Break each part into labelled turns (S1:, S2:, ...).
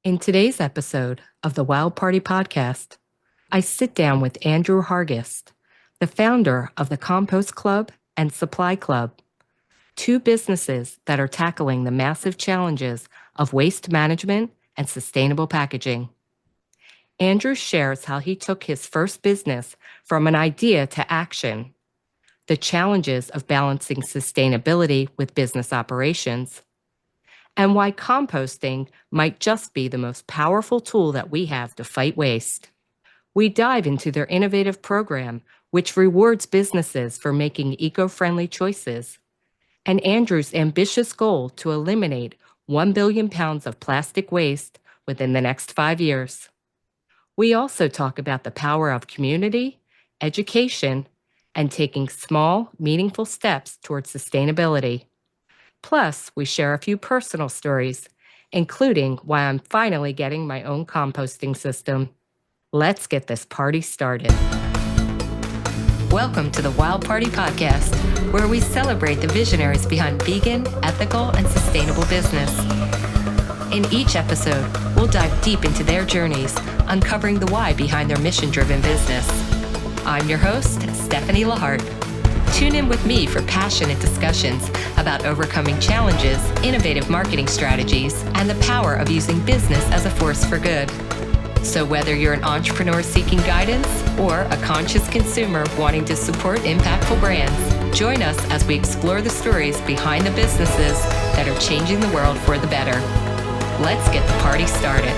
S1: In today's episode of the Wild Party Podcast, I sit down with Andrew Hargest, the founder of the Compost Club and SupplyClub, two businesses that are tackling the massive challenges of waste management and sustainable packaging. Andrew shares how he took his first business from an idea to action, the challenges of balancing sustainability with business operations, and why composting might just be the most powerful tool that we have to fight waste. We dive into their innovative program, which rewards businesses for making eco-friendly choices, and Andrew's ambitious goal to eliminate 1 billion pounds of plastic waste within the next 5 years. We also talk about the power of community, education, and taking small, meaningful steps towards sustainability. Plus, we share a few personal stories, including why I'm finally getting my own composting system. Let's get this party started. Welcome to the Wild Party Podcast, where we celebrate the visionaries behind vegan, ethical, and sustainable business. In each episode, we'll dive deep into their journeys, uncovering the why behind their mission-driven business. I'm your host, Stephanie Lahart. Tune in with me for passionate discussions about overcoming challenges, innovative marketing strategies, and the power of using business as a force for good. So whether you're an entrepreneur seeking guidance or a conscious consumer wanting to support impactful brands, join us as we explore the stories behind the businesses that are changing the world for the better. Let's get the party started.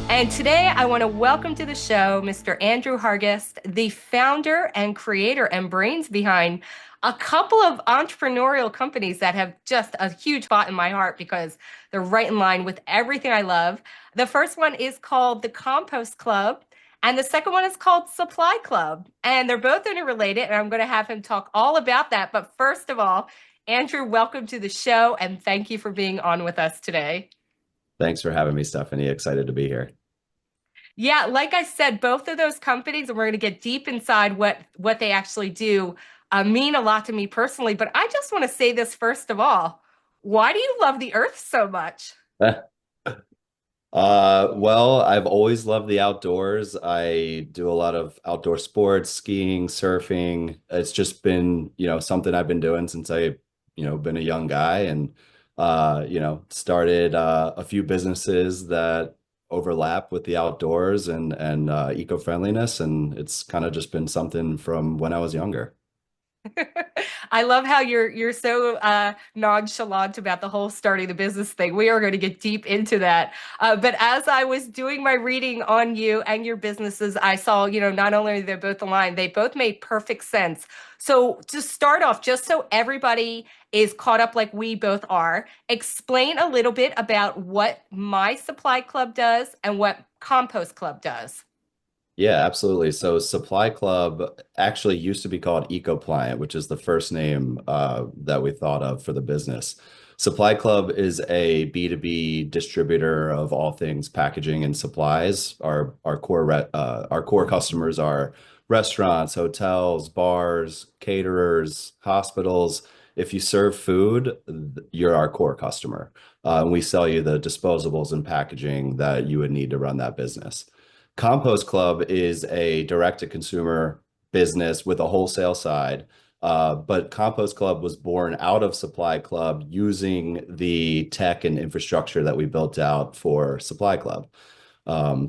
S1: And today I want to welcome to the show Mr. Andrew Hargest, the founder and creator and brains behind a couple of entrepreneurial companies that have just a huge spot in my heart because they're right in line with everything I love. The first one is called the Compost Club, and the second one is called Supply Club. And they're both interrelated, and I'm going to have him talk all about that. But first of all, Andrew, welcome to the show, and thank you for being on with us today.
S2: Thanks for having me, Stephanie. Excited to be here.
S1: Yeah, like I said, both of those companies, and we're going to get deep inside what they actually do, mean a lot to me personally. But I just want to say this first of all. Why do you love the earth so much?
S2: Well, I've always loved the outdoors. I do a lot of outdoor sports, skiing, surfing. It's just been, something I've been doing since been a young guy and, started a few businesses that overlap with the outdoors and eco-friendliness. And it's kind of just been something from when I was younger.
S1: I love how you're so nonchalant about the whole starting the business thing. We are going to get deep into that. But as I was doing my reading on you and your businesses, I saw, not only they're both aligned, they both made perfect sense. So to start off, just so everybody is caught up like we both are, explain a little bit about what my Supply Club does and what Compost Club does.
S2: Yeah, absolutely. So Supply Club actually used to be called EcoPliant, which is the first name that we thought of for the business. Supply Club is a B2B distributor of all things packaging and supplies. Our core customers are restaurants, hotels, bars, caterers, hospitals. If you serve food, you're our core customer. And we sell you the disposables and packaging that you would need to run that business. Compost Club is a direct-to-consumer business with a wholesale side, but Compost Club was born out of Supply Club using the tech and infrastructure that we built out for Supply Club.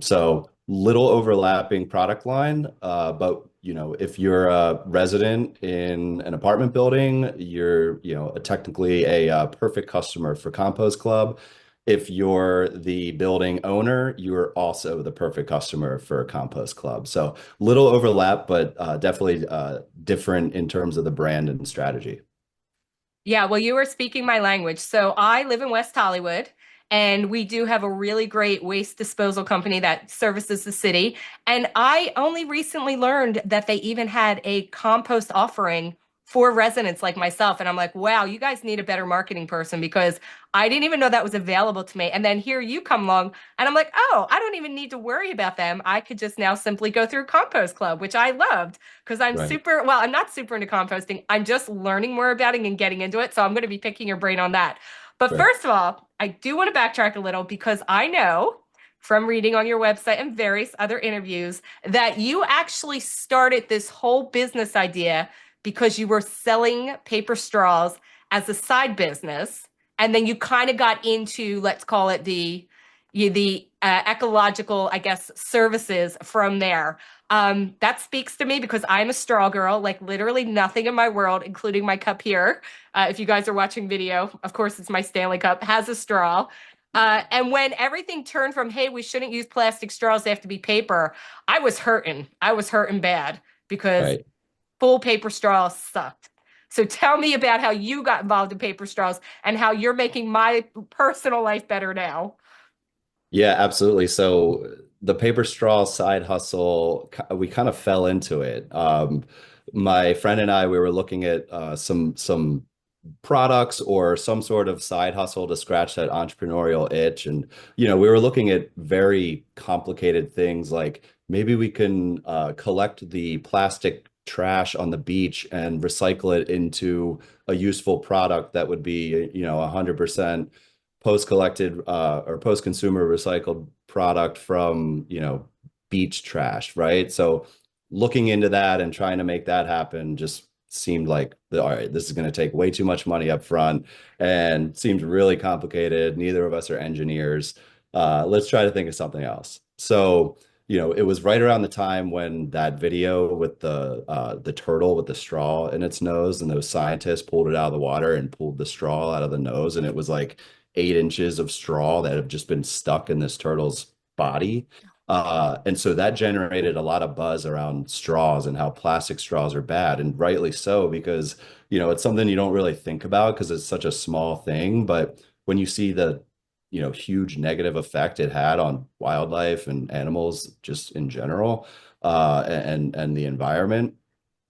S2: So little overlapping product line, but if you're a resident in an apartment building, you're technically a perfect customer for Compost Club. If you're the building owner, you're also the perfect customer for a Compost Club. So little overlap, but definitely different in terms of the brand and strategy.
S1: Yeah, well, you were speaking my language. So I live in West Hollywood, and we do have a really great waste disposal company that services the city. And I only recently learned that they even had a compost offering for residents like myself. And I'm like, wow, you guys need a better marketing person because I didn't even know that was available to me. And then here you come along, and I'm like, oh, I don't even need to worry about them. I could just now simply go through Compost Club, which I loved because
S2: Right.
S1: I'm not super into composting. I'm just learning more about it and getting into it. So I'm going to be picking your brain on that. But
S2: Sure.
S1: first of all, I do want to backtrack a little because I know from reading on your website and various other interviews that you actually started this whole business idea because you were selling paper straws as a side business. And then you kind of got into, let's call it the ecological, I guess, services from there. That speaks to me because I'm a straw girl, like literally nothing in my world, including my cup here. If you guys are watching video, of course, it's my Stanley Cup, has a straw. And when everything turned from, hey, we shouldn't use plastic straws, they have to be paper, I was hurting. I was hurting bad because
S2: Right.
S1: full paper straws sucked. So tell me about how you got involved in paper straws and how you're making my personal life better now.
S2: Yeah, absolutely. So the paper straw side hustle, we kind of fell into it. My friend and I, we were looking at some products or some sort of side hustle to scratch that entrepreneurial itch. And, we were looking at very complicated things like maybe we can collect the plastic trash on the beach and recycle it into a useful product that would be, 100% post-collected or post-consumer recycled product from, beach trash, right? So looking into that and trying to make that happen just seemed like, all right, this is going to take way too much money up front and seemed really complicated. Neither of us are engineers. Let's try to think of something else. So, it was right around the time when that video with the turtle with the straw in its nose, and those scientists pulled it out of the water and pulled the straw out of the nose, and it was like 8 inches of straw that have just been stuck in this turtle's body. And so that generated a lot of buzz around straws and how plastic straws are bad, and rightly so, because, it's something you don't really think about because it's such a small thing. But when you see the, huge negative effect it had on wildlife and animals just in general, and the environment,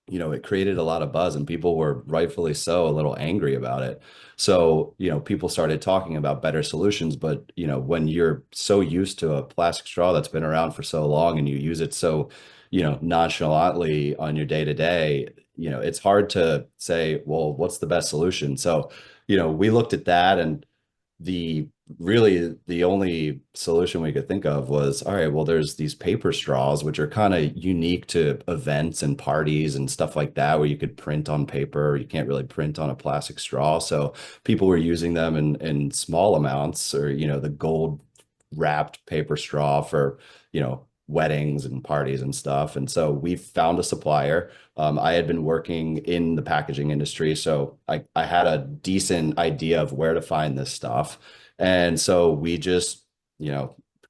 S2: it created a lot of buzz, and people were rightfully so a little angry about it. So, people started talking about better solutions. But, when you're so used to a plastic straw that's been around for so long and you use it so, nonchalantly on your day to day, it's hard to say, well, what's the best solution? So, we looked at that, and the really the only solution we could think of was, all right, well, there's these paper straws, which are kind of unique to events and parties and stuff like that, where you could print on paper. You can't really print on a plastic straw. So people were using them in small amounts, or, the gold wrapped paper straw for, weddings and parties and stuff. And so we found a supplier. I had been working in the packaging industry, so I had a decent idea of where to find this stuff. And so we just,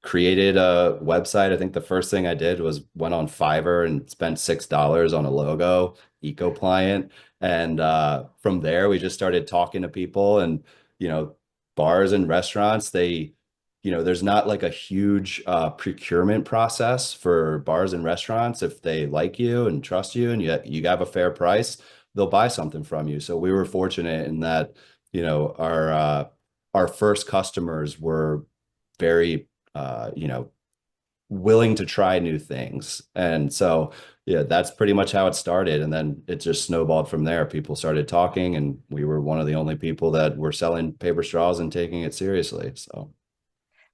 S2: created a website. I think the first thing I did was went on Fiverr and spent $6 on a logo, EcoPliant. And from there, we just started talking to people, and, you know, bars and restaurants, there's not like a huge procurement process for bars and restaurants. If they like you and trust you and you have a fair price, they'll buy something from you. So we were fortunate in that, our first customers were very, willing to try new things. And so, yeah, that's pretty much how it started. And then it just snowballed from there. People started talking, and we were one of the only people that were selling paper straws and taking it seriously. So.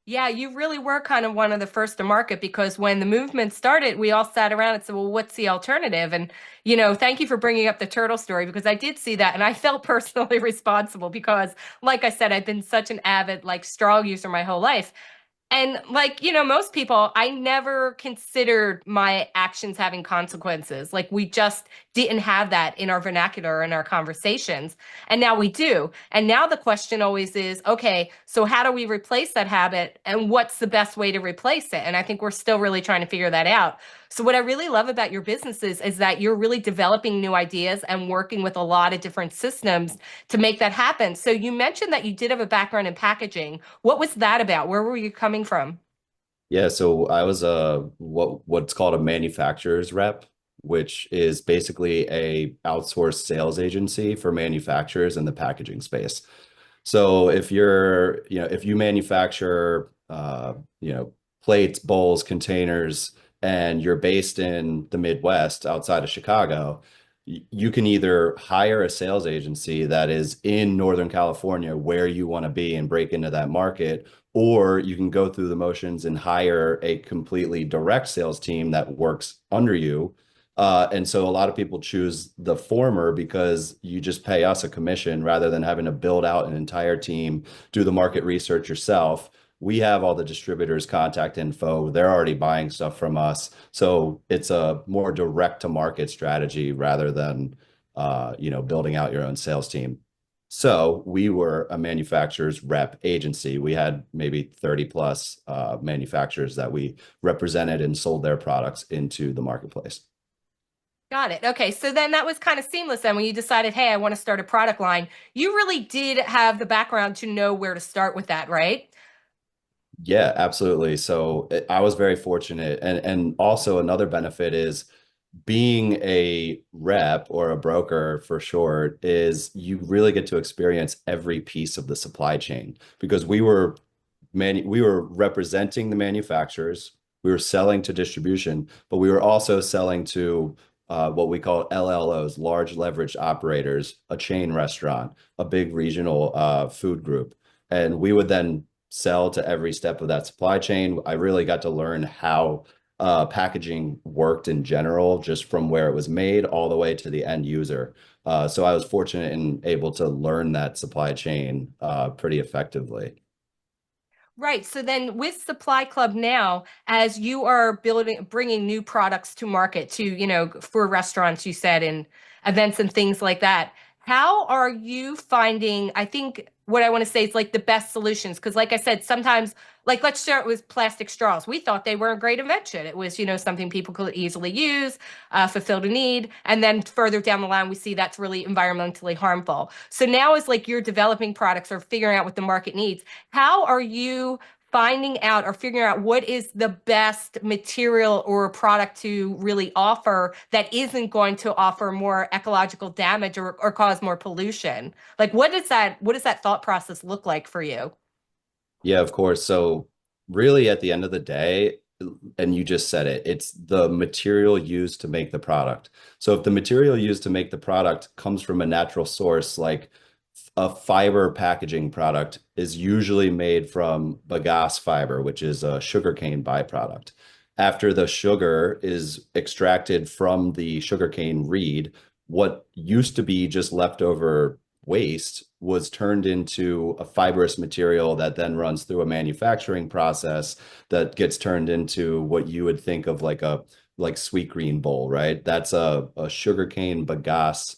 S1: Yeah, you really were kind of one of the first to market because when the movement started, we all sat around and said, well, what's the alternative? And, thank you for bringing up the turtle story because I did see that and I felt personally responsible because, like I said, I've been such an avid, like, straw user my whole life. And like, most people, I never considered my actions having consequences. Like we just didn't have that in our vernacular in our conversations. And now we do. And now the question always is, okay, so how do we replace that habit and what's the best way to replace it? And I think we're still really trying to figure that out. So what I really love about your businesses is that you're really developing new ideas and working with a lot of different systems to make that happen. So you mentioned that you did have a background in packaging. What was that about? Where were you coming from?
S2: Yeah, so I was a what's called a manufacturer's rep, which is basically a outsourced sales agency for manufacturers in the packaging space. So if you manufacture, plates, bowls, containers, and you're based in the Midwest outside of Chicago, you can either hire a sales agency that is in Northern California where you want to be and break into that market, or you can go through the motions and hire a completely direct sales team that works under you. And so a lot of people choose the former because you just pay us a commission rather than having to build out an entire team, do the market research yourself. We have all the distributors' contact info. They're already buying stuff from us. So it's a more direct to market strategy rather than building out your own sales team. So we were a manufacturer's rep agency. We had maybe 30 plus manufacturers that we represented and sold their products into the marketplace.
S1: Got it. Okay. So then that was kind of seamless then when you decided, hey, I want to start a product line. You really did have the background to know where to start with that, right?
S2: Yeah, absolutely. So I was very fortunate. And also another benefit is being a rep or a broker for short is you really get to experience every piece of the supply chain because we were representing the manufacturers, we were selling to distribution, but we were also selling to what we call LLOs, large leverage operators, a chain restaurant, a big regional food group. And we would then sell to every step of that supply chain. I really got to learn how packaging worked in general, just from where it was made all the way to the end user. So I was fortunate and able to learn that supply chain pretty effectively.
S1: Right. So then with Supply Club now, as you are bringing new products to market to, for restaurants, you said, and events and things like that, how are you finding, I think what I want to say is like the best solutions? Because like I said, sometimes, like let's start with plastic straws. We thought they were a great invention. It was, something people could easily use, fulfilled a need. And then further down the line, we see that's really environmentally harmful. So now as like you're developing products or figuring out what the market needs, how are you finding out or figuring out what is the best material or product to really offer that isn't going to offer more ecological damage or cause more pollution? Like what does that thought process look like for you?
S2: Yeah, of course. So really at the end of the day, and you just said it, it's the material used to make the product. So if the material used to make the product comes from a natural source, like a fiber packaging product is usually made from bagasse fiber, which is a sugarcane byproduct. After the sugar is extracted from the sugarcane reed, what used to be just leftover waste was turned into a fibrous material that then runs through a manufacturing process that gets turned into what you would think of like a like sweet green bowl, right? That's a sugarcane bagasse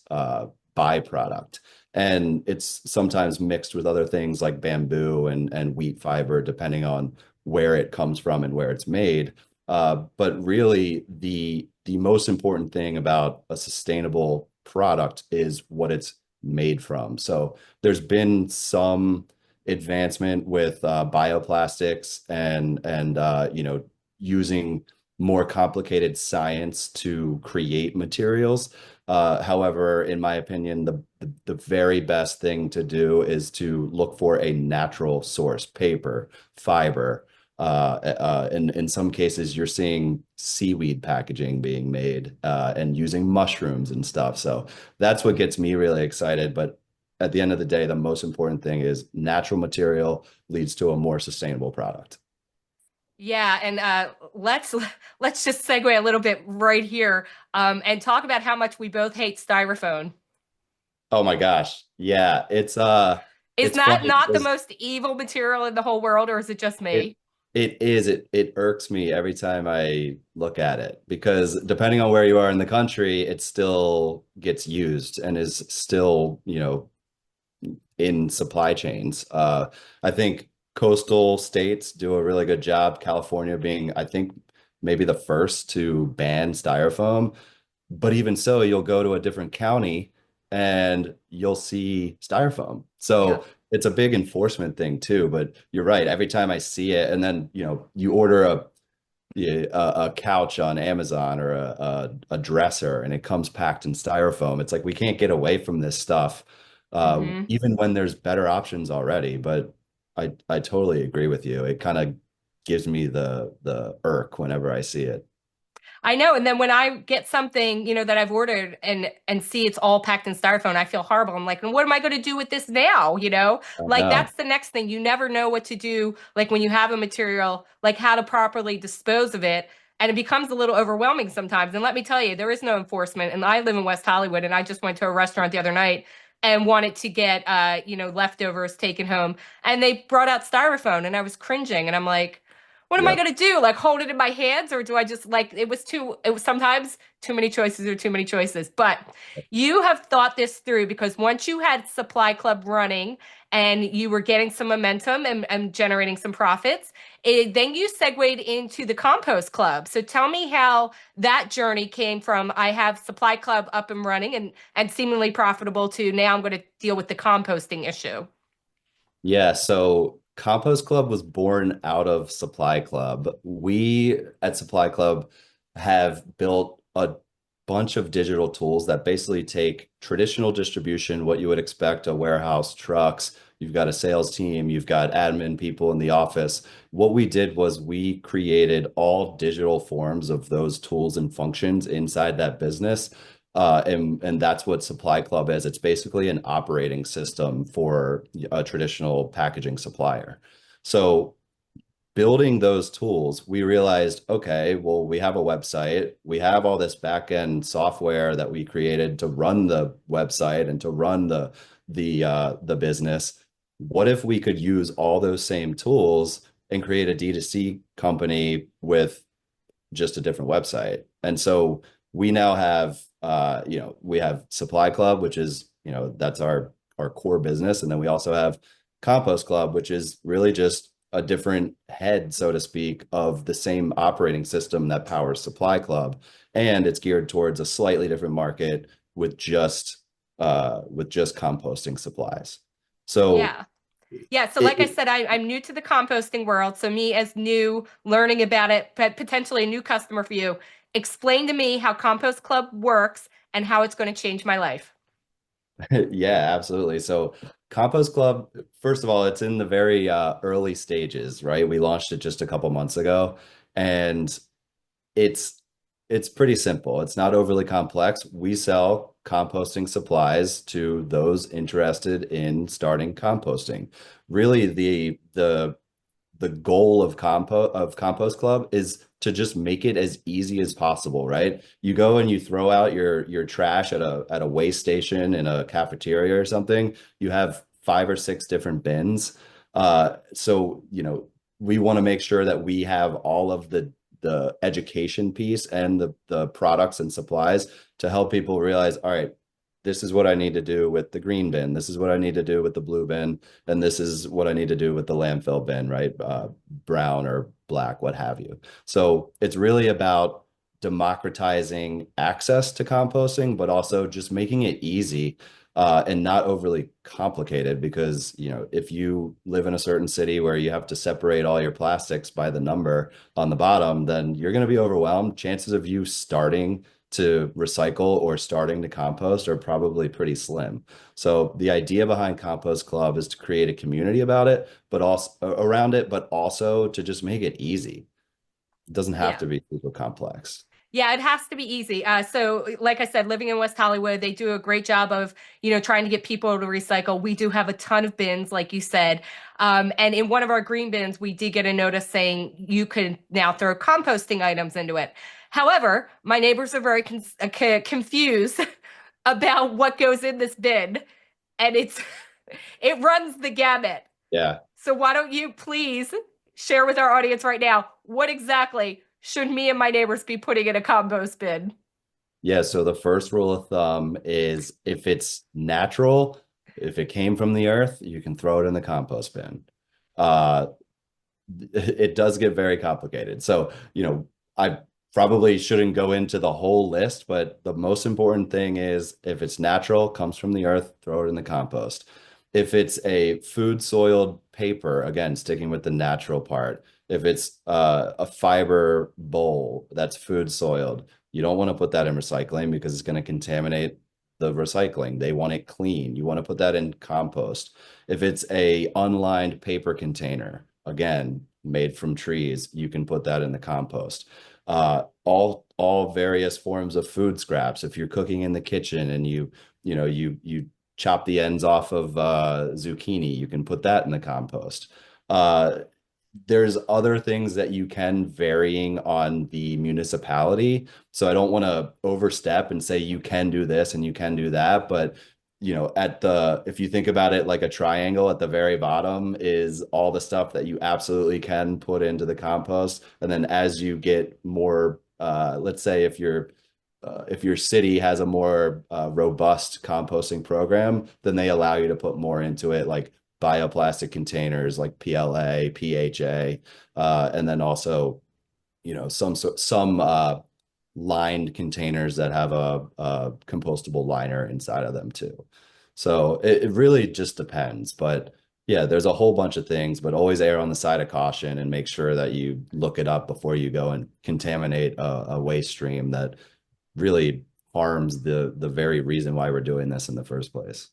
S2: byproduct. And it's sometimes mixed with other things like bamboo and wheat fiber, depending on where it comes from and where it's made. But really, the most important thing about a sustainable product is what it's made from. So there's been some advancement with bioplastics and using more complicated science to create materials. However, in my opinion, the very best thing to do is to look for a natural source, paper, fiber. In some cases, you're seeing seaweed packaging being made and using mushrooms and stuff. So that's what gets me really excited. But at the end of the day, the most important thing is natural material leads to a more sustainable product.
S1: Yeah, and let's just segue a little bit right here and talk about how much we both hate styrofoam.
S2: Oh my gosh. Yeah,
S1: Is
S2: it's
S1: that
S2: funny
S1: not the
S2: because
S1: most evil material in the whole world, or is it just
S2: it
S1: me?
S2: it irks me every time I look at it because depending on where you are in the country, it still gets used and is still, in supply chains. I think coastal states do a really good job, California being, I think, maybe the first to ban styrofoam. But even so, you'll go to a different county and you'll see styrofoam.
S1: Yeah.
S2: So it's a big enforcement thing too. But you're right. Every time I see it, and then you order a couch on Amazon or a dresser, and it comes packed in styrofoam. It's like we can't get away from this stuff,
S1: Hmm.
S2: even when there's better options already. But I totally agree with you. It kind of gives me the irk whenever I see it.
S1: I know. And then when I get something, that I've ordered and see it's all packed in styrofoam, I feel horrible. I'm like, what am I going to do with this now?
S2: I
S1: Like
S2: know.
S1: that's the next thing. You never know what to do, like when you have a material, like how to properly dispose of it. And it becomes a little overwhelming sometimes. And let me tell you, there is no enforcement. And I live in West Hollywood, and I just went to a restaurant the other night and wanted to get leftovers taken home. And they brought out styrofoam, and I was cringing. And I'm like, what am I
S2: Yep.
S1: going to do? Like hold it in my hands, or do I just like it was sometimes too many choices or too many choices. But you have thought this through because once you had Supply Club running and you were getting some momentum and generating some profits, then you segued into the Compost Club. So tell me how that journey came from I have Supply Club up and running and seemingly profitable to now I'm going to deal with the composting issue.
S2: Yeah, so Compost Club was born out of Supply Club. We at Supply Club have built a bunch of digital tools that basically take traditional distribution, what you would expect a warehouse, trucks, you've got a sales team, you've got admin people in the office. What we did was we created all digital forms of those tools and functions inside that business. And that's what Supply Club is. It's basically an operating system for a traditional packaging supplier. So building those tools, we realized, okay, well, we have a website, we have all this back-end software that we created to run the website and to run the business. What if we could use all those same tools and create a D2C company with just a different website? And so we now have we have Supply Club, which is, that's our core business. And then we also have Compost Club, which is really just a different head, so to speak, of the same operating system that powers Supply Club. And it's geared towards a slightly different market with just composting supplies. So
S1: Yeah. Yeah, so like I
S2: it,
S1: said, I'm new to the composting world. So me as new, learning about it, but potentially a new customer for you, explain to me how Compost Club works and how it's going to change my life.
S2: Yeah, absolutely. So Compost Club, first of all, it's in the very early stages, right? We launched it just a couple months ago, and it's it's pretty simple. It's not overly complex. We sell composting supplies to those interested in starting composting. Really, the goal of Compost Club is to just make it as easy as possible, right? You go and you throw out your trash at a waste station in a cafeteria or something. You have 5 or 6 different bins. So we want to make sure that we have all of the education piece and the products and supplies to help people realize, all right, this is what I need to do with the green bin. This is what I need to do with the blue bin. And this is what I need to do with the landfill bin, right? Brown or black, what have you. So it's really about democratizing access to composting, but also just making it easy and not overly complicated. Because, if you live in a certain city where you have to separate all your plastics by the number on the bottom, then you're going to be overwhelmed. Chances of you starting to recycle or starting to compost are probably pretty slim. So the idea behind Compost Club is to create a community about it, but also around it, but also to just make it easy. It doesn't have
S1: Yeah.
S2: to be super complex.
S1: Yeah, it has to be easy. So, like I said, living in West Hollywood, they do a great job of, trying to get people to recycle. We do have a ton of bins, like you said. And in one of our green bins, we did get a notice saying you could now throw composting items into it. However, my neighbors are very confused about what goes in this bin, and it runs the gamut.
S2: Yeah.
S1: So why don't you please share with our audience right now what exactly should me and my neighbors be putting in a compost bin?
S2: Yeah. So the first rule of thumb is if it's natural, if it came from the earth, you can throw it in the compost bin. Uh, it does get very complicated. So, I probably shouldn't go into the whole list, but the most important thing is if it's natural, comes from the earth, throw it in the compost. If it's a food soiled paper, again, sticking with the natural part, if it's a fiber bowl that's food soiled, you don't want to put that in recycling because it's going to contaminate the recycling. They want it clean. You want to put that in compost. If it's a unlined paper container, again, made from trees, you can put that in the compost. All all various forms of food scraps. If you're cooking in the kitchen and you chop the ends off of zucchini, you can put that in the compost. Uh, there's other things that you can varying on the municipality. So I don't want to overstep and say you can do this and you can do that, but if you think about it like a triangle, at the very bottom is all the stuff that you absolutely can put into the compost. And then as you get more, let's say if your city has a more robust composting program, then they allow you to put more into it, like bioplastic containers like PLA, PHA, and then also, some lined containers that have a compostable liner inside of them too. So it really just depends. But yeah, there's a whole bunch of things, but always err on the side of caution and make sure that you look it up before you go and contaminate a waste stream that really harms the very reason why we're doing this in the first place.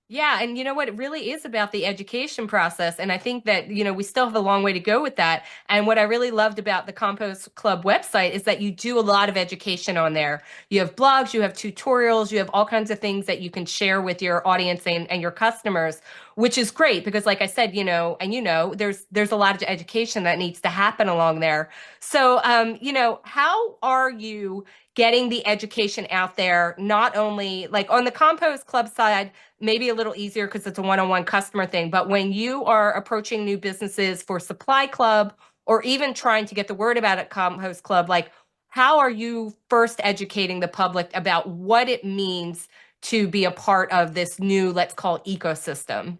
S1: Yeah, and you know what? It really is about the education process. And I think that, we still have a long way to go with that. And what I really loved about the Compost Club website is that you do a lot of education on there. You have blogs, you have tutorials, you have all kinds of things that you can share with your audience and your customers, which is great because like I said, there's a lot of education that needs to happen along there. So, how are you getting the education out there, not only like on the Compost Club side, maybe a little easier because it's a one-on-one customer thing. But when you are approaching new businesses for Supply Club or even trying to get the word about at Compost Club, like how are you first educating the public about what it means to be a part of this new, let's call it ecosystem?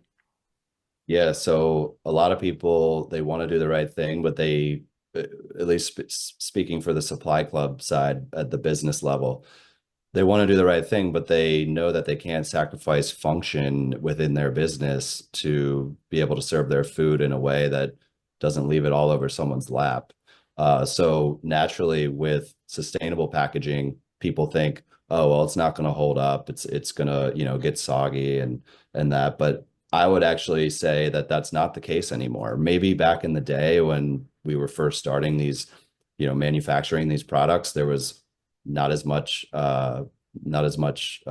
S2: Yeah, so a lot of people they want to do the right thing, but at least speaking for the supply club side at the business level, they want to do the right thing, but they know that they can't sacrifice function within their business to be able to serve their food in a way that doesn't leave it all over someone's lap. So naturally, with sustainable packaging, people think, oh, well, it's not going to hold up. It's going to, get soggy and that. But I would actually say that that's not the case anymore. Maybe back in the day when we were first starting these, manufacturing these products, there was not as much not as much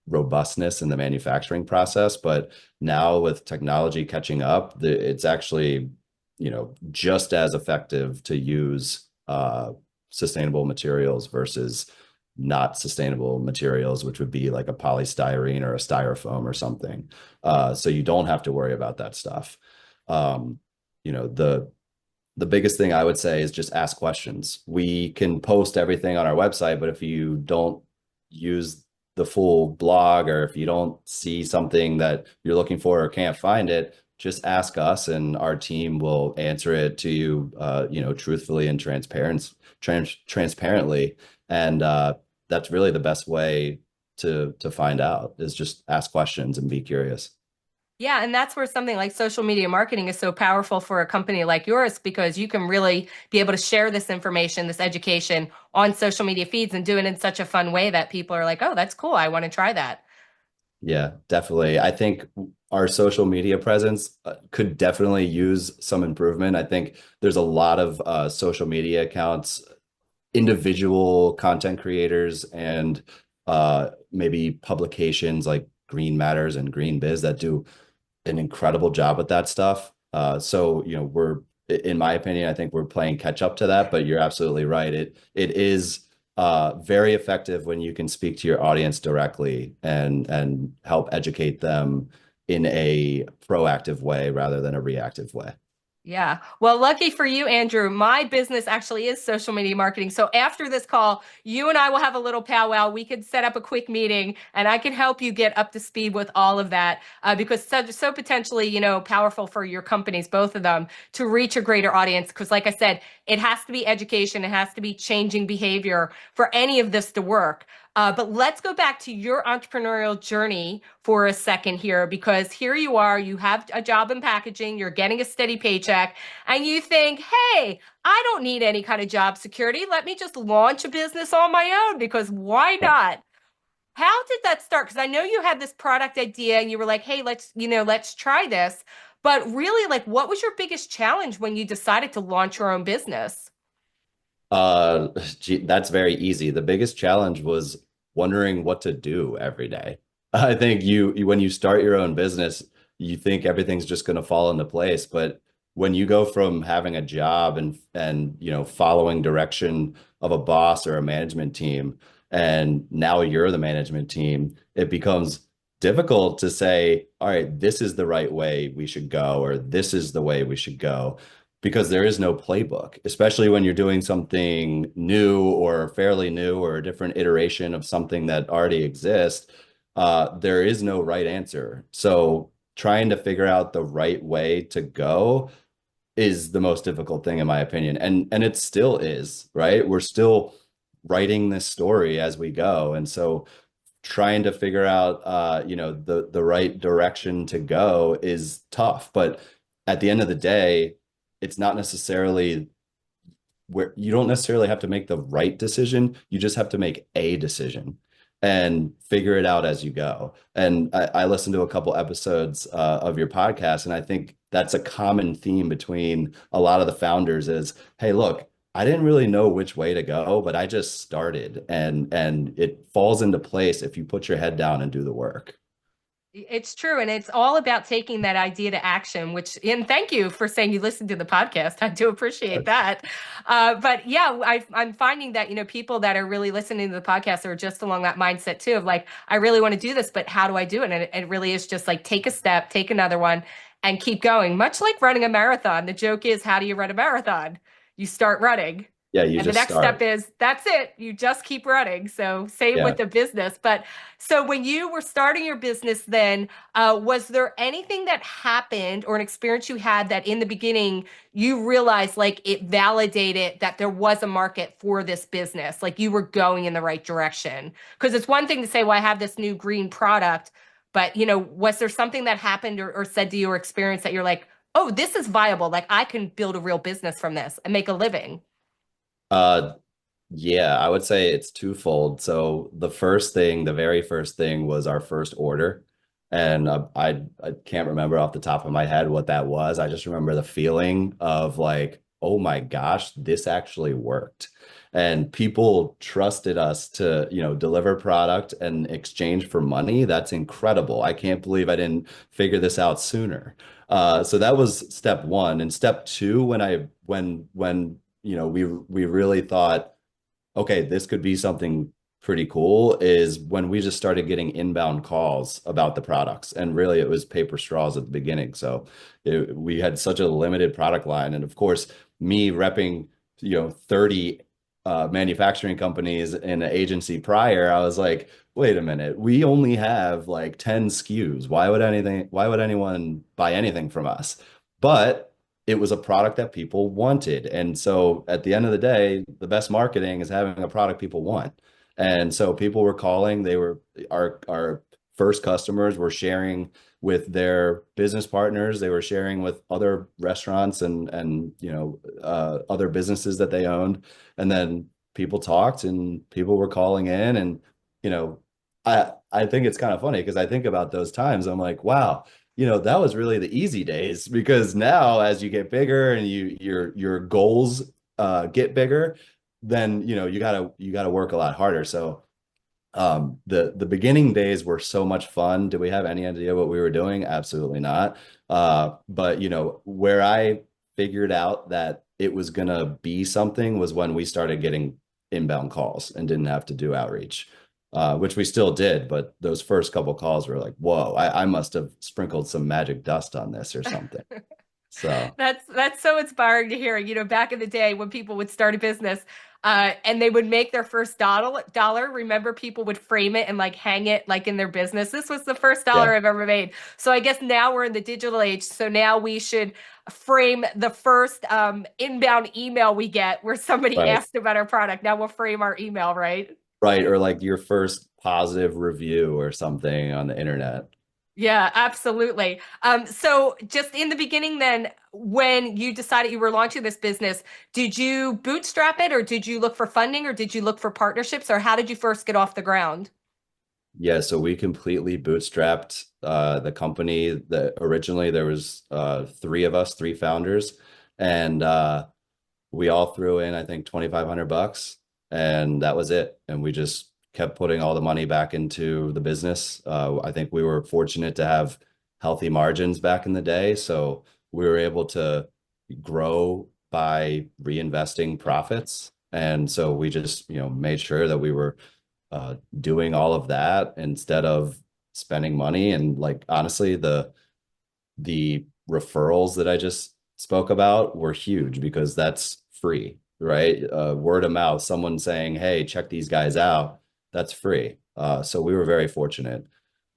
S2: robustness in the manufacturing process. But now with technology catching up, it's actually, just as effective to use sustainable materials versus not sustainable materials, which would be like a polystyrene or a styrofoam or something. So you don't have to worry about that stuff. Um, the biggest thing I would say is just ask questions. We can post everything on our website, but if you don't use the full blog or if you don't see something that you're looking for or can't find it, just ask us and our team will answer it to you, truthfully and transparently. And that's really the best way to find out is just ask questions and be curious.
S1: Yeah, and that's where something like social media marketing is so powerful for a company like yours because you can really be able to share this information, this education on social media feeds and do it in such a fun way that people are like, oh, that's cool. I want to try that.
S2: Yeah, definitely. I think our social media presence could definitely use some improvement. I think there's a lot of social media accounts, individual content creators, and maybe publications like Green Matters and Green Biz that do an incredible job with that stuff. So, in my opinion, I think we're playing catch up to that, but you're absolutely right. It is very effective when you can speak to your audience directly and help educate them in a proactive way rather than a reactive way.
S1: Yeah. Well, lucky for you, Andrew, my business actually is social media marketing. So after this call, you and I will have a little powwow. We could set up a quick meeting and I can help you get up to speed with all of that because so potentially, powerful for your companies, both of them, to reach a greater audience. Because like I said, it has to be education. It has to be changing behavior for any of this to work. But let's go back to your entrepreneurial journey for a second here, because here you are, you have a job in packaging, you're getting a steady paycheck, and you think, hey, I don't need any kind of job security. Let me just launch a business on my own because why not? How did that start? Because I know you had this product idea and you were like, hey, let's try this. But really, like, what was your biggest challenge when you decided to launch your own business?
S2: That's very easy. The biggest challenge was wondering what to do every day. I think when you start your own business, you think everything's just going to fall into place, but when you go from having a job and following direction of a boss or a management team, and now you're the management team, it becomes difficult to say, all right, this is the right way we should go, or this is the way we should go because there is no playbook, especially when you're doing something new or fairly new or a different iteration of something that already exists. There is no right answer. So trying to figure out the right way to go is the most difficult thing in my opinion. And it still is, right? We're still writing this story as we go. And so trying to figure out the right direction to go is tough. But at the end of the day, it's not necessarily where you don't necessarily have to make the right decision. You just have to make a decision and figure it out as you go. And I listened to a couple episodes of your podcast, and I think that's a common theme between a lot of the founders is, hey, look, I didn't really know which way to go, but I just started and it falls into place if you put your head down and do the work.
S1: It's true. And it's all about taking that idea to action, which, and thank you for saying you listened to the podcast. I do appreciate that. But yeah, I'm finding that, people that are really listening to the podcast are just along that mindset too of like, I really want to do this, but how do I do it? And it really is just like take a step, take another one, and keep going, much like running a marathon. The joke is, how do you run a marathon? You start running.
S2: Yeah, you
S1: And the
S2: just
S1: next step
S2: start.
S1: is that's it. You just keep running. So same with
S2: Yeah.
S1: the business. But so when you were starting your business, then was there anything that happened or an experience you had that in the beginning you realized like it validated that there was a market for this business, like you were going in the right direction? Because it's one thing to say, well, I have this new green product, but was there something that happened or said to you or experience that you're like, oh, this is viable. Like I can build a real business from this and make a living.
S2: Uh, yeah, I would say it's twofold. So the very first thing was our first order. And I can't remember off the top of my head what that was. I just remember the feeling of like, oh my gosh, this actually worked. And people trusted us to, deliver product and exchange for money. That's incredible. I can't believe I didn't figure this out sooner. So that was step one. And step two, when we really thought, okay, this could be something pretty cool, is when we just started getting inbound calls about the products. And really, it was paper straws at the beginning. So we had such a limited product line. And of course, me repping, 30 manufacturing companies in an agency prior, I was like, wait a minute, we only have like 10 SKUs. Why would anyone buy anything from us? But it was a product that people wanted. And so at the end of the day, the best marketing is having a product people want. And so people were calling, they were our first customers were sharing with their business partners, they were sharing with other restaurants and other businesses that they owned. And then people talked and people were calling in and you know I think it's kind of funny because I think about those times. I'm like, wow, that was really the easy days because now as you get bigger and your goals get bigger, then you gotta work a lot harder. So the beginning days were so much fun. Did we have any idea what we were doing? Absolutely not. But where I figured out that it was gonna be something was when we started getting inbound calls and didn't have to do outreach, which we still did. But those first couple calls were like, whoa, I must have sprinkled some magic dust on this or something. So
S1: That's so inspiring to hear. Back in the day when people would start a business, and they would make their first dollar. Remember, people would frame it and like hang it like in their business. This was the first
S2: yeah,
S1: dollar I've ever made. So I guess now we're in the digital age. So now we should frame the first inbound email we get where somebody
S2: right.
S1: asked about our product. Now we'll frame our email, right?
S2: Right. Or like your first positive review or something on the internet.
S1: Yeah, absolutely. So just in the beginning, then, when you decided you were launching this business, did you bootstrap it or did you look for funding or did you look for partnerships or how did you first get off the ground?
S2: Yeah, so we completely bootstrapped the company. That originally there was three of us, three founders, and we all threw in, I think, 2,500 bucks, and that was it. And we just kept putting all the money back into the business. I think we were fortunate to have healthy margins back in the day, so we were able to grow by reinvesting profits. And so we just, made sure that we were doing all of that instead of spending money. And like honestly, the referrals that I just spoke about were huge because that's free, right? Word of mouth, someone saying, "Hey, check these guys out," that's free. So we were very fortunate.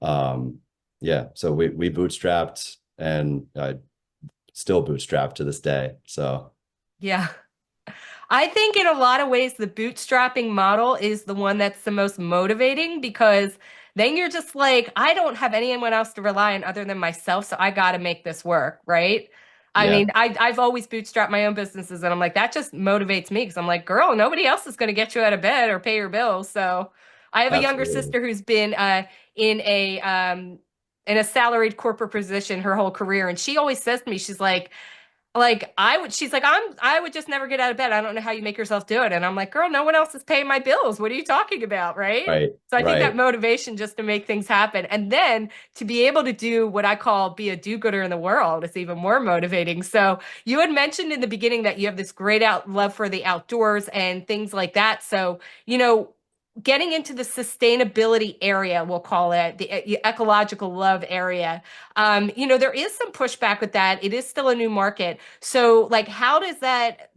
S2: Um, yeah, so we bootstrapped and still bootstrapped to this day. So
S1: Yeah. I think in a lot of ways, the bootstrapping model is the one that's the most motivating because then you're just like, I don't have anyone else to rely on other than myself, so I got to make this work, right? I
S2: yeah,
S1: mean, I've always bootstrapped my own businesses, and I'm like, that just motivates me because I'm like, girl, nobody else is going to get you out of bed or pay your bills. So I have a younger
S2: absolutely.
S1: sister who's been in a um, in a salaried corporate position her whole career, and she always says to me, she's like I would, she's like, I would just never get out of bed. I don't know how you make yourself do it. And I'm like, girl, no one else is paying my bills. What are you talking about? Right.
S2: Right,
S1: So I think that
S2: right.
S1: motivation just to make things happen. And then to be able to do what I call be a do-gooder in the world is even more motivating. So you had mentioned in the beginning that you have this great out love for the outdoors and things like that. So, getting into the sustainability area, we'll call it the ecological love area. There is some pushback with that. It is still a new market. So, like, how does that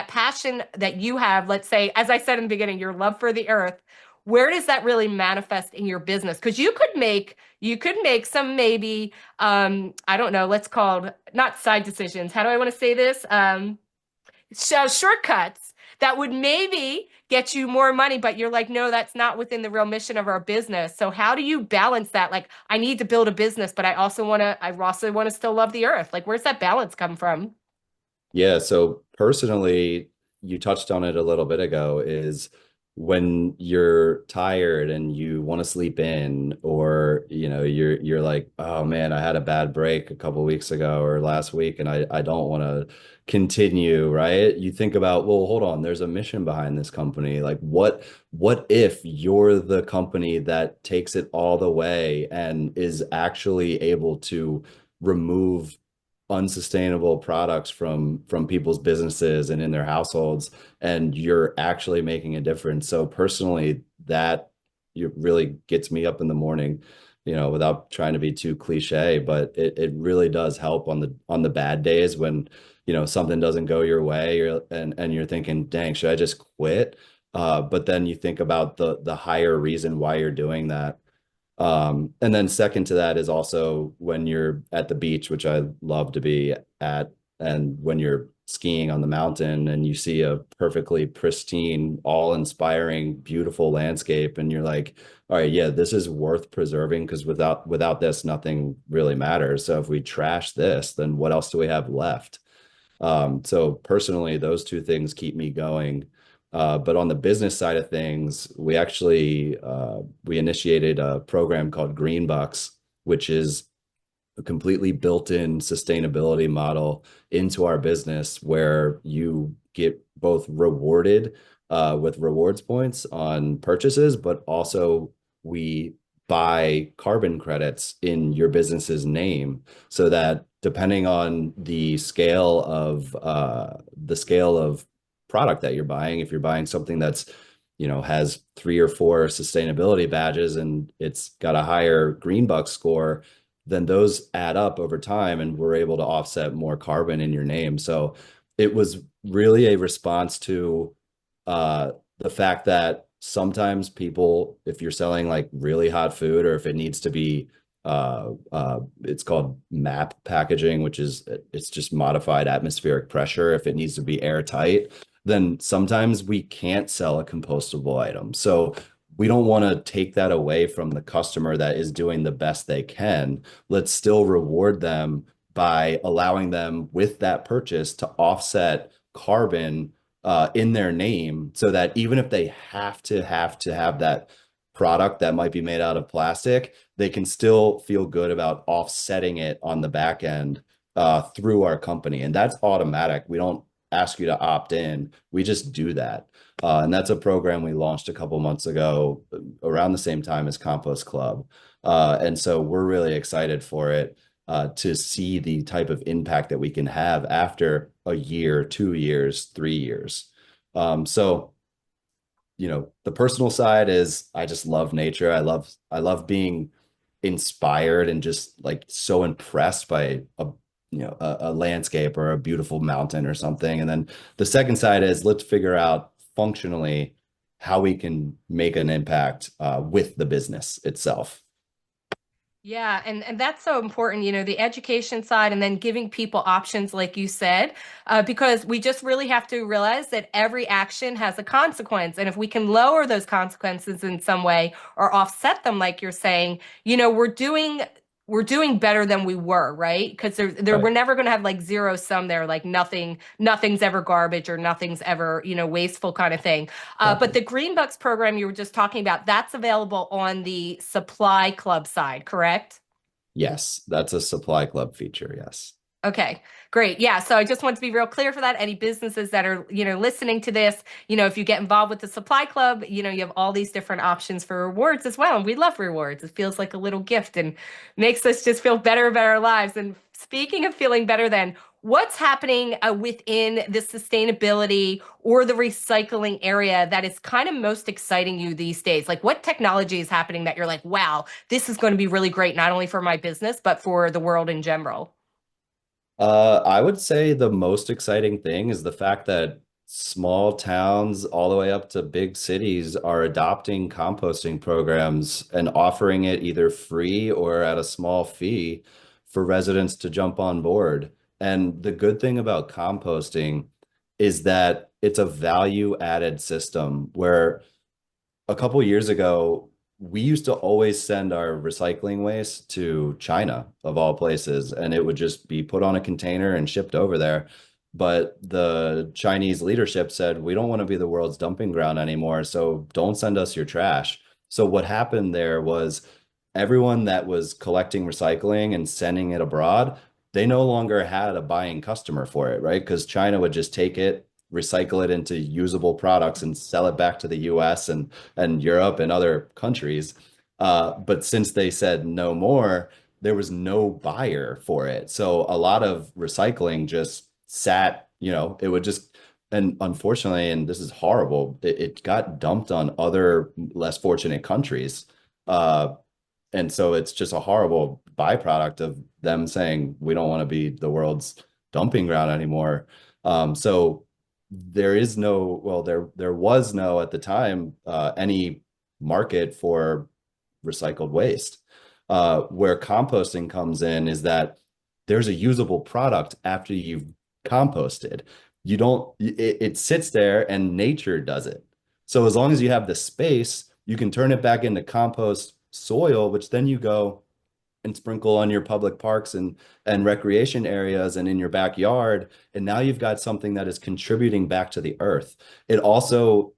S1: passion that you have, let's say, as I said in the beginning, your love for the earth, where does that really manifest in your business? Because you could make some maybe I don't know, let's call it not side decisions. How do I want to say this? Shortcuts that would maybe get you more money, but you're like, no, that's not within the real mission of our business. So how do you balance that? Like, I need to build a business, but I also want to still love the earth. Like, where's that balance come from?
S2: Yeah, so personally, you touched on it a little bit ago, is when you're tired and you want to sleep in, or you're like, oh man, I had a bad break a couple weeks ago or last week and I don't want to continue, right? You think about, well, hold on, there's a mission behind this company. Like what if you're the company that takes it all the way and is actually able to remove unsustainable products from people's businesses and in their households, and you're actually making a difference. So personally, that really gets me up in the morning, without trying to be too cliche, but it really does help on the bad days when something doesn't go your way, and you're thinking, dang, should I just quit? But then you think about the higher reason why you're doing that. And then second to that is also when you're at the beach, which I love to be at, and when you're skiing on the mountain and you see a perfectly pristine, all-inspiring, beautiful landscape, and you're like, all right, yeah, this is worth preserving because without this, nothing really matters. So if we trash this, then what else do we have left? So personally, those two things keep me going. But on the business side of things, we initiated a program called Green Bucks, which is a completely built-in sustainability model into our business where you get both rewarded with rewards points on purchases, but also we buy carbon credits in your business's name so that depending on the scale of product that you're buying, if you're buying something that's has 3 or 4 sustainability badges and it's got a higher green buck score, then those add up over time and we're able to offset more carbon in your name. So it was really a response to the fact that sometimes people, if you're selling like really hot food, or if it needs to be it's called MAP packaging, which is it's just modified atmospheric pressure. If it needs to be airtight, then sometimes we can't sell a compostable item. So we don't want to take that away from the customer that is doing the best they can. Let's still reward them by allowing them with that purchase to offset carbon in their name, so that even if they have to have that product that might be made out of plastic, they can still feel good about offsetting it on the back end through our company. And that's automatic. ask you to opt in. We just do that. And that's a program we launched a couple months ago around the same time as Compost Club. And so we're really excited for it to see the type of impact that we can have after a year, 2 years, 3 years. So, the personal side is I just love nature. I love being inspired and just like so impressed by a landscape or a beautiful mountain or something. And then the second side is let's figure out functionally how we can make an impact with the business itself.
S1: Yeah, and that's so important, the education side and then giving people options, like you said, because we just really have to realize that every action has a consequence. And if we can lower those consequences in some way or offset them, like you're saying, we're doing better than we were, right? Because we're
S2: Right.
S1: never going to have like zero sum there, like nothing's ever garbage or nothing's ever, wasteful kind of thing. But
S2: Exactly.
S1: the Green Bucks program you were just talking about, that's available on the Supply Club side, correct?
S2: Yes, that's a supply club feature. Yes.
S1: Okay, great. Yeah, so I just want to be real clear for that. Any businesses that are, listening to this, if you get involved with the Supply Club, you have all these different options for rewards as well. And we love rewards. It feels like a little gift and makes us just feel better about our lives. And speaking of feeling better, then what's happening within the sustainability or the recycling area that is kind of most exciting you these days? Like what technology is happening that you're like, wow, this is going to be really great, not only for my business, but for the world in general?
S2: I would say the most exciting thing is the fact that small towns all the way up to big cities are adopting composting programs and offering it either free or at a small fee for residents to jump on board. And the good thing about composting is that it's a value added system where a couple years ago, we used to always send our recycling waste to China, of all places, and it would just be put on a container and shipped over there. But the Chinese leadership said, we don't want to be the world's dumping ground anymore, so don't send us your trash. So what happened there was everyone that was collecting recycling and sending it abroad, they no longer had a buying customer for it, right? Because China would just take it, recycle it into usable products and sell it back to the US and Europe and other countries. But since they said no more, there was no buyer for it. So a lot of recycling just sat, it would just, and unfortunately, and this is horrible, it got dumped on other less fortunate countries. Uh, and so it's just a horrible byproduct of them saying we don't want to be the world's dumping ground anymore. So there is no, well, there was no at the time any market for recycled waste. Where composting comes in is that there's a usable product after you've composted. You don't, it sits there and nature does it. So as long as you have the space, you can turn it back into compost soil, which then you go and sprinkle on your public parks and recreation areas and in your backyard. And now you've got something that is contributing back to the earth. It also,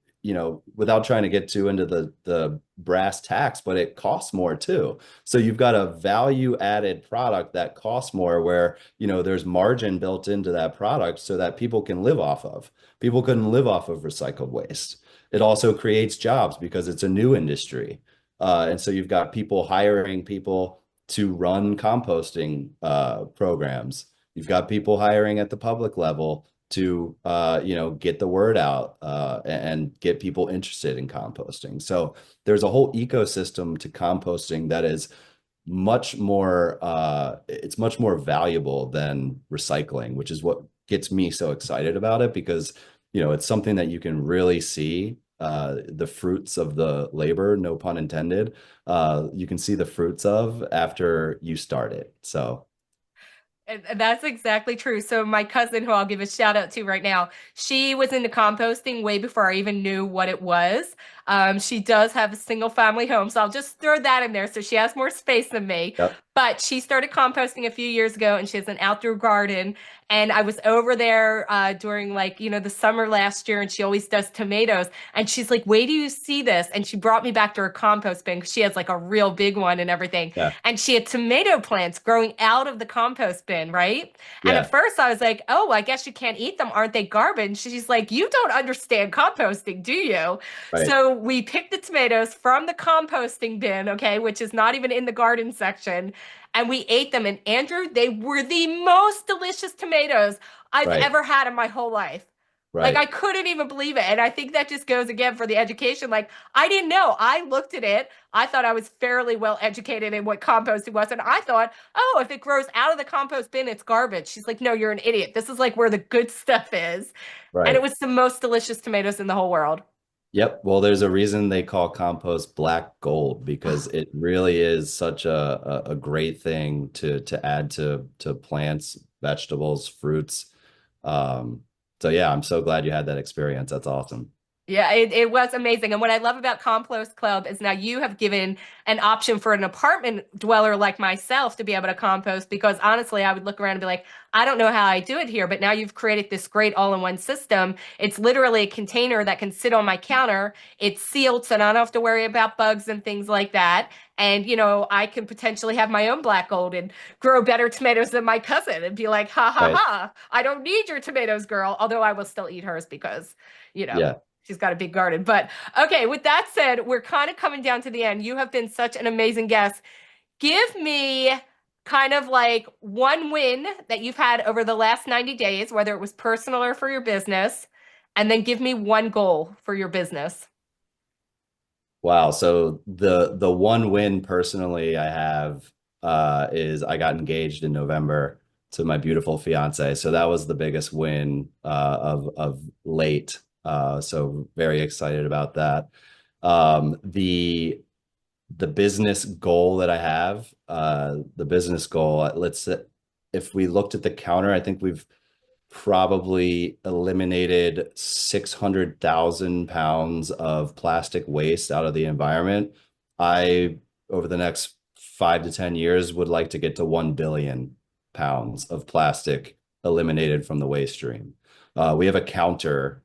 S2: without trying to get too into the brass tacks, but it costs more too. So you've got a value added product that costs more where, there's margin built into that product so that people can live off of. People couldn't live off of recycled waste. It also creates jobs because it's a new industry. And so you've got people hiring people to run composting programs. You've got people hiring at the public level to get the word out and get people interested in composting. So there's a whole ecosystem to composting that is much more it's much more valuable than recycling, which is what gets me so excited about it because it's something that you can really see the fruits of the labor, no pun intended, you can see the fruits of after you start it. So,
S1: And that's exactly true. So my cousin, who I'll give a shout out to right now, she was into composting way before I even knew what it was. She does have a single family home, so I'll just throw that in there. So she has more space than me.
S2: yep.
S1: But she started composting a few years ago and she has an outdoor garden. And I was over there during the summer last year and she always does tomatoes. And she's like, wait do you see this? And she brought me back to her compost bin because she has like a real big one and everything.
S2: Yeah.
S1: And she had tomato plants growing out of the compost bin, right? And at
S2: Yeah.
S1: first I was like, oh, I guess you can't eat them. Aren't they garbage? She's like, you don't understand composting, do you?
S2: Right.
S1: So we picked the tomatoes from the composting bin, okay, which is not even in the garden section, and we ate them. And Andrew, they were the most delicious tomatoes I've
S2: Right.
S1: ever had in my whole life. Like I
S2: Right.
S1: couldn't even believe it. And I think that just goes again for the education. Like I didn't know. I looked at it. I thought I was fairly well educated in what composting was. And I thought, oh, if it grows out of the compost bin, it's garbage. She's like, no, you're an idiot. This is like where the good stuff is. And it
S2: Right.
S1: was the most delicious tomatoes in the whole world.
S2: Yep. Well, there's a reason they call compost black gold because it really is such a great thing to add to plants, vegetables, fruits. So yeah, I'm so glad you had that experience. That's awesome.
S1: Yeah, it was amazing. And what I love about Compost Club is now you have given an option for an apartment dweller like myself to be able to compost because honestly, I would look around and be like, I don't know how I do it here. But now you've created this great all-in-one system. It's literally a container that can sit on my counter. It's sealed, so I don't have to worry about bugs and things like that. And, I can potentially have my own black gold and grow better tomatoes than my cousin and be like, ha ha
S2: Right.
S1: ha, I don't need your tomatoes, girl. Although I will still eat hers because, you know.
S2: Yeah.
S1: She's got a big garden. But okay, with that said, we're kind of coming down to the end. You have been such an amazing guest. Give me kind of like one win that you've had over the last 90 days, whether it was personal or for your business, and then give me one goal for your business.
S2: Wow. So the one win personally I have is I got engaged in November to my beautiful fiance. So that was the biggest win of late. So very excited about that. The business goal that I have, the business goal, if we looked at the counter, I think we've probably eliminated 600,000 pounds of plastic waste out of the environment. I, over the next 5 to 10 years, would like to get to 1 billion pounds of plastic eliminated from the waste stream. We have a counter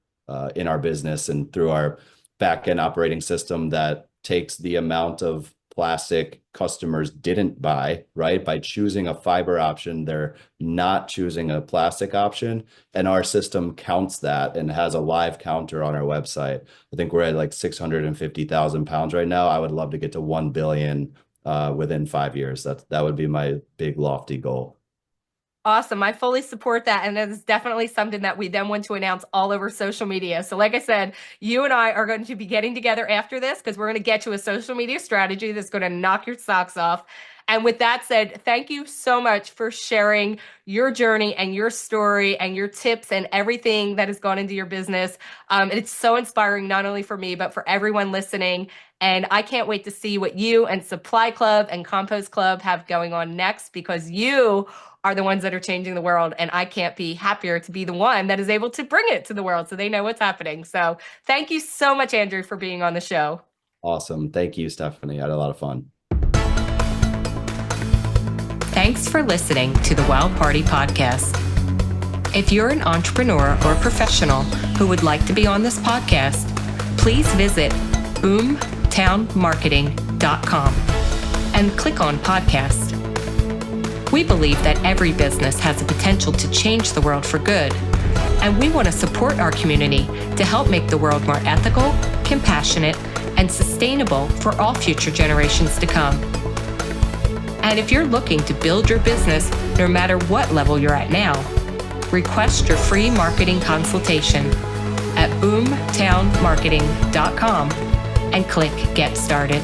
S2: in our business and through our back end operating system that takes the amount of plastic customers didn't buy, right? By choosing a fiber option, they're not choosing a plastic option. And our system counts that and has a live counter on our website. I think we're at like 650,000 pounds right now. I would love to get to 1 billion within 5 years. That would be my big lofty goal.
S1: Awesome. I fully support that. And that is definitely something that we then want to announce all over social media. So, like I said, you and I are going to be getting together after this because we're going to get you a social media strategy that's going to knock your socks off. And with that said, thank you so much for sharing your journey and your story and your tips and everything that has gone into your business. It's so inspiring, not only for me, but for everyone listening. And I can't wait to see what you and Supply Club and Compost Club have going on next because you are the ones that are changing the world. And I can't be happier to be the one that is able to bring it to the world so they know what's happening. So thank you so much, Andrew, for being on the show.
S2: Awesome. Thank you, Stephanie. I had a lot of fun.
S1: Thanks for listening to the Wild Party Podcast. If you're an entrepreneur or professional who would like to be on this podcast, please visit boomtownmarketing.com and click on podcast. We believe that every business has the potential to change the world for good, and we want to support our community to help make the world more ethical, compassionate, and sustainable for all future generations to come. And if you're looking to build your business, no matter what level you're at now, request your free marketing consultation at boomtownmarketing.com and click Get Started.